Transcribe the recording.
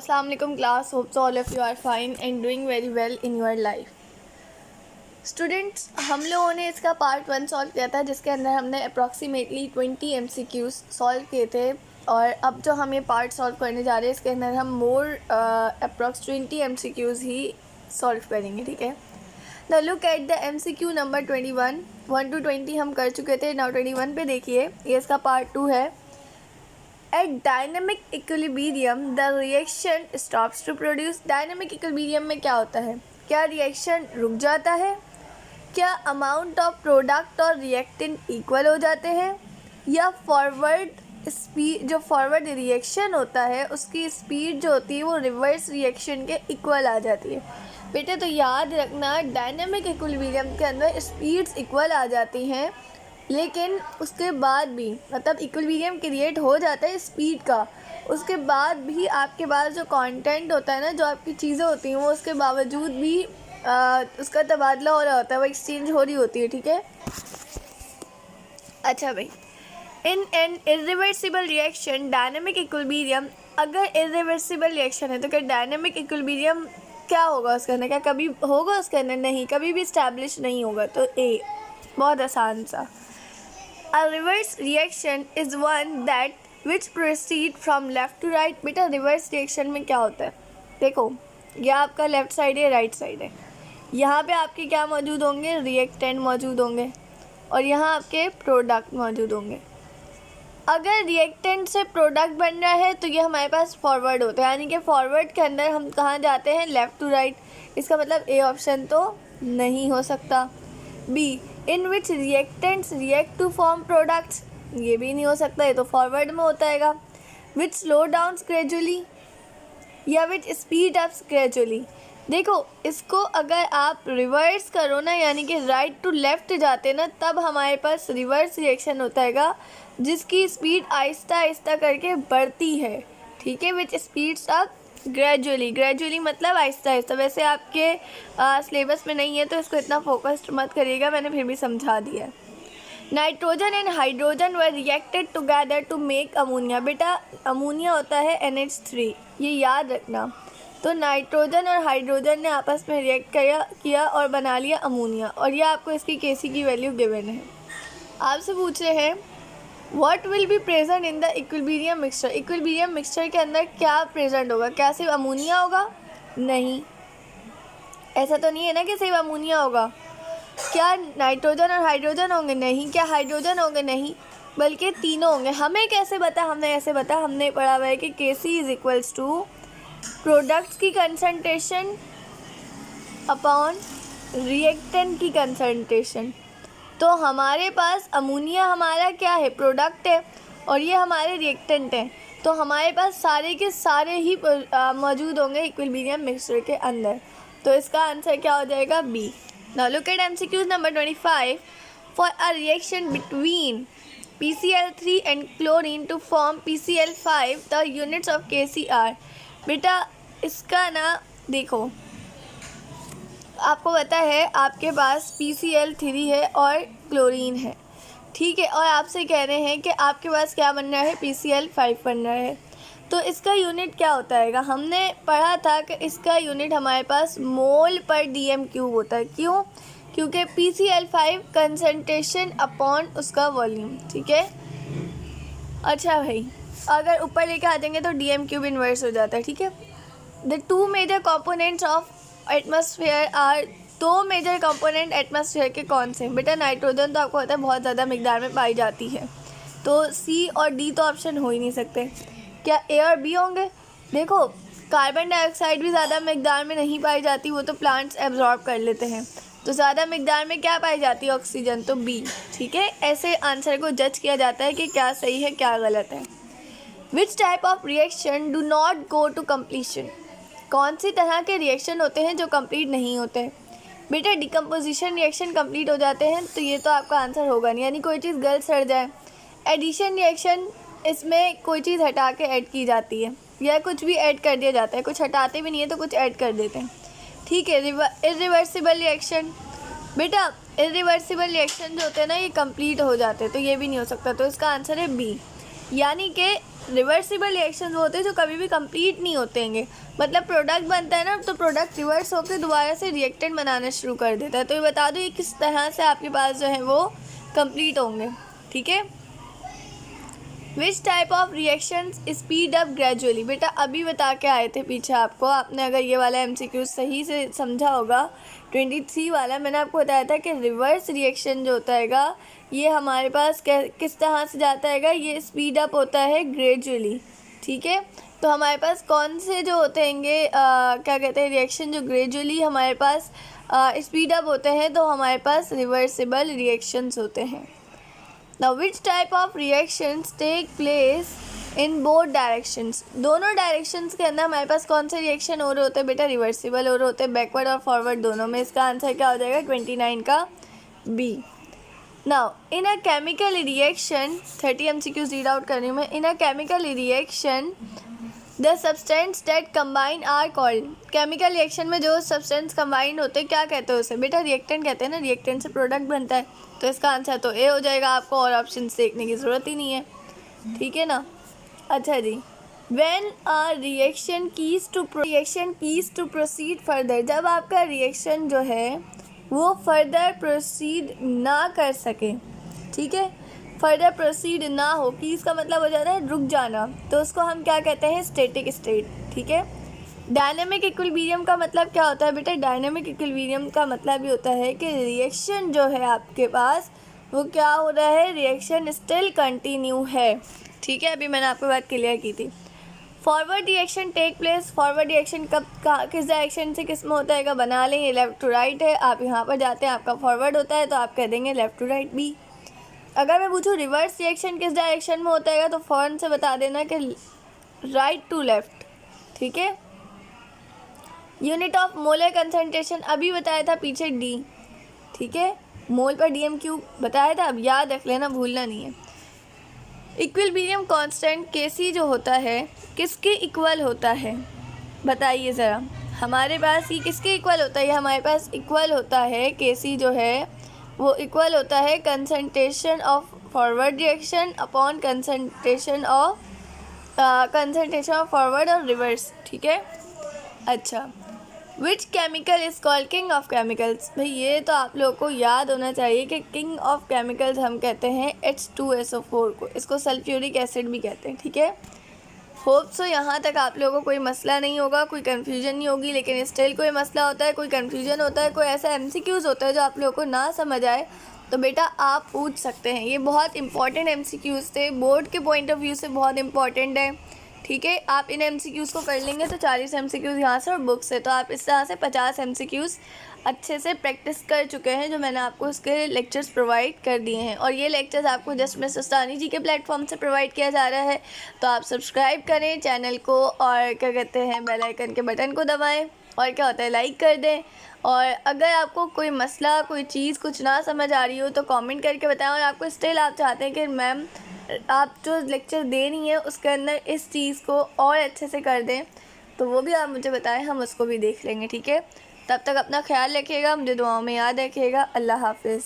अस्सलाम वालेकुम class, hopes all of you are fine and doing very well in your life. Students, हम लोगों ने इसका पार्ट 1 सॉल्व किया था जिसके अंदर हमने अप्रॉक्सीमेटली 20 MCQs सॉल्व किए थे और अब जो हम ये पार्ट सॉल्व करने जा रहे हैं इसके अंदर हम मोर अप्रॉक्स 20 MCQs ही सॉल्व करेंगे। ठीक है, now look at the MCQ number 21। 1 to 20 हम कर चुके थे। नाउ 21 पे देखिए, ये इसका पार्ट 2 है। At dynamic equilibrium, the reaction stops to produce. Dynamic equilibrium में क्या होता है? क्या रिएक्शन रुक जाता है? क्या अमाउंट ऑफ प्रोडक्ट और रिएक्टेंट इक्वल हो जाते हैं, या फॉरवर्ड स्पीड, जो फॉरवर्ड रिएक्शन होता है उसकी स्पीड जो होती है वो रिवर्स रिएक्शन के इक्वल आ जाती है। बेटे तो याद रखना, डायनामिक इक्विलिब्रियम के अंदर स्पीड्स इक्वल आ जाती हैं, लेकिन उसके बाद भी मतलब इक्विलिब्रियम क्रिएट हो जाता है स्पीड का, उसके बाद भी आपके पास जो कंटेंट होता है ना, जो आपकी चीज़ें होती हैं वो उसके बावजूद भी उसका तबादला हो रहा होता है, वो एक्सचेंज हो रही होती है। ठीक है, अच्छा भाई, in an irreversible reaction dynamic equilibrium, अगर इरिवर्सिबल रिएक्शन है तो क्या डायनामिक इक्विलिब्रियम क्या होगा उसके अंदर? क्या कभी होगा उसके अंदर? नहीं, कभी भी इस्टेब्लिश नहीं होगा। तो ए, बहुत आसान सा। A reverse reaction is one that which proceed from left to right। बेटा रिवर्स रिएक्शन में क्या होता है? देखो, यह आपका लेफ्ट साइड है, राइट साइड है। यहाँ पे आपके क्या मौजूद होंगे? रिएक्टेंट मौजूद होंगे और यहाँ आपके प्रोडक्ट मौजूद होंगे। अगर रिएक्टेंट से प्रोडक्ट बन रहा है तो ये हमारे पास फॉरवर्ड होता है, यानी कि फॉरवर्ड के अंदर हम कहाँ जाते हैं? Left to right. इसका मतलब ए ऑप्शन तो नहीं हो सकता। B, in which reactants react to form products, ये भी नहीं हो सकता, ये तो फॉरवर्ड में होता है। विच स्लो डाउन्स ग्रेजुअली या विच स्पीड अप्स ग्रेजुअली। देखो, इसको अगर आप रिवर्स करो ना, यानी कि राइट टू लेफ़्ट जाते ना, तब हमारे पास रिवर्स रिएक्शन होता है जिसकी स्पीड आहिस्ता आहिस्ता करके बढ़ती है। ठीक है, विच स्पीड्स अप ग्रेजुअली। ग्रेजुअली मतलब आहिस्ता आहिस्ता। वैसे आपके सिलेबस में नहीं है तो इसको इतना फोकस्ड मत करिएगा, मैंने फिर भी समझा दिया। Nitrogen and hydrogen were reacted together to make ammonia. बेटा अमोनिया होता है NH3, ये याद रखना। तो नाइट्रोजन और हाइड्रोजन ने आपस में रिएक्ट किया और बना लिया अमोनिया, और ये आपको इसकी Kc की वैल्यू गिवन है। आपसे पूछ रहे हैं What will be present in the equilibrium mixture। Equilibrium mixture के अंदर क्या प्रेजेंट होगा? क्या सिर्फ अमोनिया होगा? नहीं, ऐसा तो नहीं है ना कि सिर्फ अमोनिया होगा। क्या नाइट्रोजन और हाइड्रोजन होंगे? नहीं। क्या हाइड्रोजन होंगे? नहीं, बल्कि तीनों होंगे। हमें कैसे बता? हमने ऐसे बता, हमने पढ़ा हुआ है कि Kc is equals to products की कंसनट्रेशन अपॉन रिएक्टेंट की कंसनट्रेशन। तो हमारे पास अमोनिया हमारा क्या है? प्रोडक्ट है, और ये हमारे रिएक्टेंट हैं। तो हमारे पास सारे के सारे ही मौजूद होंगे इक्विलिब्रियम मिक्सचर के अंदर। तो इसका आंसर क्या हो जाएगा? B. Now look at MCQ number 25। For a reaction between PCl3 and chlorine to form PCl5 the units of Kc are. बेटा इसका ना देखो, आपको पता है आपके पास PCl3 है और क्लोरीन है, ठीक है, और आपसे कह रहे हैं कि आपके पास क्या बन रहा है? PCl5 बन रहा है। तो इसका यूनिट क्या होता है? हमने पढ़ा था कि इसका यूनिट हमारे पास मोल पर DM क्यूब होता है। क्यों? क्योंकि PCl5 कंसनट्रेशन अपॉन उसका वॉल्यूम। ठीक है, अच्छा भाई, अगर ऊपर लेके आ जाएंगे तो DM क्यूब इन्वर्स हो जाता है। ठीक है, the two major components of atmosphere are. दो मेजर कंपोनेंट एटमॉस्फेयर के कौन से? बेटा नाइट्रोजन तो आपको पता है बहुत ज़्यादा मिकदार में पाई जाती है, तो C और D तो ऑप्शन हो ही नहीं सकते। क्या A और B होंगे? देखो, कार्बन डाइऑक्साइड भी ज़्यादा मिकदार में नहीं पाई जाती, वो तो प्लांट्स एब्जॉर्ब कर लेते हैं। तो ज़्यादा मिकदार में क्या पाई जाती है? ऑक्सीजन, तो B। ठीक है, ऐसे आंसर को जज किया जाता है कि क्या सही है क्या गलत है। Which type of reaction do not go to completion. कौन सी तरह के रिएक्शन होते हैं जो कंप्लीट नहीं होते? बेटा डिकम्पोजिशन रिएक्शन कंप्लीट हो जाते हैं, तो ये तो आपका आंसर होगा नहीं, यानी कोई चीज़ गल सड़ जाए। एडिशन रिएक्शन, इसमें कोई चीज़ हटा के ऐड की जाती है, या कुछ भी ऐड कर दिया जाता है, कुछ हटाते भी नहीं है तो कुछ ऐड कर देते हैं। ठीक है, इरिवर्सिबल रिएक्शन, बेटा इरिवर्सिबल रिएक्शन जो होते हैं ना, ये कंप्लीट हो जाते हैं, तो ये भी नहीं हो सकता। तो इसका आंसर है बी, यानी कि रिवर्सिबल रिएक्शन वो होते हैं जो कभी भी कंप्लीट नहीं होते हैं। मतलब प्रोडक्ट बनता है ना, तो प्रोडक्ट रिवर्स होकर दोबारा से रिएक्टेंट बनाना शुरू कर देता है। तो ये बता दो ये किस तरह से आपके पास जो है वो कंप्लीट होंगे, ठीक है। Which type of reaction speed up gradually, बेटा अभी बता के आए थे पीछे आपको, आपने अगर ये वाला MCQ सही से समझा होगा 23 वाला, मैंने आपको बताया था कि रिवर्स रिएक्शन जो होता है ये हमारे पास किस तरह से जाता है, ये स्पीड अप होता है ग्रेजुअली, ठीक है। तो हमारे पास कौन से जो होते हैं क्या कहते हैं रिएक्शन जो ग्रेजुअली हमारे पास स्पीड अप होते हैं, तो हमारे पास रिवर्सिबल रिएक्शंस होते हैं। Now which type of reactions take place in both directions, दोनों डायरेक्शंस के अंदर हमारे पास कौन से रिएक्शन हो रहे होते हैं बेटा, रिवर्सिबल हो रहे होते हैं, बैकवर्ड और फॉरवर्ड दोनों में। इसका आंसर क्या हो जाएगा 29 का B। Now in a chemical reaction 30 MCQs read out कर रही हूँ मैं। In a chemical reaction the substance that combine are called, chemical reaction में जो सब्सटेंस कंबाइन होते हैं क्या कहते हैं उसे बेटा, रिएक्टेंट कहते हैं ना, रिएक्टेंट से प्रोडक्ट बनता है। तो इसका आंसर तो ए हो जाएगा, आपको और ऑप्शन देखने की ज़रूरत ही नहीं है, ठीक है ना। अच्छा जी, when a reaction ceases to proceed further, जब आपका रिएक्शन जो है वो फर्दर प्रोसीड ना कर सके, ठीक है, फर्दर प्रोसीड ना हो, कि इसका मतलब हो जाता है रुक जाना, तो उसको हम क्या कहते हैं, स्टैटिक स्टेट, ठीक है। डायनेमिक इक्विलिब्रियम का मतलब क्या होता है बेटा, डायनेमिक इक्विलिब्रियम का मतलब ये होता है कि रिएक्शन जो है आपके पास वो क्या हो रहा है, रिएक्शन स्टिल कंटिन्यू है, ठीक है। अभी मैंने आपको बात क्लियर की थी। Forward reaction take place, forward reaction कब किस डायरेक्शन से किस में होता है, बना लें, ये लेफ़्ट टू राइट है, आप यहाँ पर जाते हैं, आपका फॉरवर्ड होता है तो आप कह देंगे लेफ़्ट टू राइट B। अगर मैं पूछूँ रिवर्स रिएक्शन किस डायरेक्शन में होता है तो फ़ौरन से बता देना कि राइट टू लेफ़्ट, ठीक है। यूनिट ऑफ मोलर कंसंट्रेशन अभी बताया था पीछे D, ठीक है, मोल पर DM³ बताया था, अब याद रख लेना, भूलना नहीं है। इक्विलिब्रियम कांस्टेंट Kc जो होता है किसके इक्वल होता है, बताइए ज़रा, हमारे पास ये किसके इक्वल होता है, हमारे पास इक्वल होता है Kc जो है वो इक्वल होता है concentration of forward reaction upon concentration of forward और रिवर्स, ठीक है। अच्छा, which chemical is called king of chemicals, भाई ये तो आप लोगों को याद होना चाहिए कि किंग ऑफ केमिकल्स हम कहते हैं H2SO4 को, इसको सल्फ्यूरिक एसिड भी कहते हैं, ठीक है। होप सो यहाँ तक आप लोगों को कोई मसला नहीं होगा, कोई कन्फ्यूजन नहीं होगी, लेकिन स्टिल कोई मसला होता है, कोई कन्फ्यूजन होता है, कोई ऐसा MCQs होता है जो आप लोगों को ना समझ आए तो बेटा आप पूछ सकते हैं। ये बहुत इंपॉर्टेंट MCQs थे, बोर्ड के पॉइंट ऑफ व्यू से बहुत इंपॉर्टेंट है, ठीक है। आप इन MCQs को कर लेंगे तो 40 MCQs यहाँ से और बुक से, तो आप इस तरह से 50 MCQs अच्छे से प्रैक्टिस कर चुके हैं, जो मैंने आपको उसके लेक्चर्स प्रोवाइड कर दिए हैं। और ये लेक्चर्स आपको जस्ट मिस उस्तानी जी के प्लेटफॉर्म से प्रोवाइड किया जा रहा है, तो आप सब्सक्राइब करें चैनल को और क्या कहते हैं बेल आइकन के बटन को दबाएं और क्या होता है लाइक कर दें। और अगर आपको कोई मसला कोई चीज़ कुछ ना समझ आ रही हो तो कमेंट करके बताएं, और आपको स्टिल आप चाहते हैं कि मैम आप जो लेक्चर दे रही हैं उसके अंदर इस चीज़ को और अच्छे से कर दें, तो वो भी आप मुझे बताएं, हम उसको भी देख लेंगे, ठीक है। तब तक अपना ख्याल रखिएगा, मुझे दुआओं में याद रखिएगा। अल्लाह हाफ़िज़।